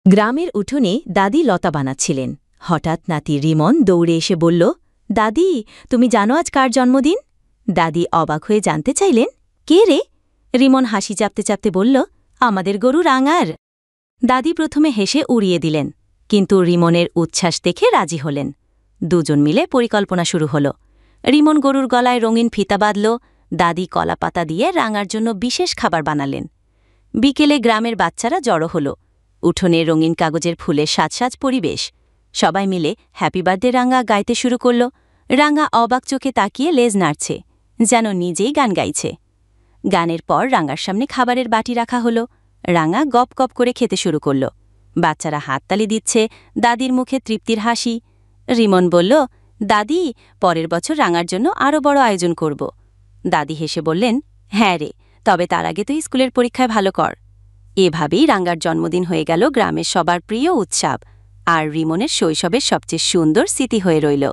গ্রামের উঠোনে দাদি লতা বানাচ্ছিলেন। হঠাৎ নাতি রিমন দৌড়ে এসে বলল, দাদি, তুমি জানো আজ কার জন্মদিন? দাদি অবাক হয়ে জানতে চাইলেন, কে রে? রিমন হাসি চাপতে চাপতে বলল, আমাদের গরু রাঙার। দাদি প্রথমে হেসে উড়িয়ে দিলেন, কিন্তু রিমনের উচ্ছ্বাস দেখে রাজি হলেন। দুজন মিলে পরিকল্পনা শুরু হল। রিমন গরুর গলায় রঙিন ফিতা বাঁধল, দাদি কলাপাতা দিয়ে রাঙার জন্য বিশেষ খাবার বানালেন। বিকেলে গ্রামের বাচ্চারা জড়ো হল। উঠোনে রঙিন কাগজের ফুলের সাজ পরিবেশ। সবাই মিলে হ্যাপি বার্থডে রাঙা গাইতে শুরু করল। রাঙা অবাক চোখে তাকিয়ে লেজ নাড়ছে, যেন নিজেই গান গাইছে। গানের পর রাঙার সামনে খাবারের বাটি রাখা হল। রাঙা গপ গপ করে খেতে শুরু করল। বাচ্চারা হাততালি দিচ্ছে, দাদির মুখে তৃপ্তির হাসি। রিমন বলল, দাদি, পরের বছর রাঙার জন্য আরও বড় আয়োজন করব। দাদি হেসে বললেন, হ্যাঁ রে, তবে তার আগে তো স্কুলের পরীক্ষায় ভালো কর। এভাবেই রাঙার জন্মদিন হয়ে গেল গ্রামের সবার প্রিয় উৎসব, আর রিমনের শৈশবের সবচেয়ে সুন্দর স্মৃতি হয়ে রইল।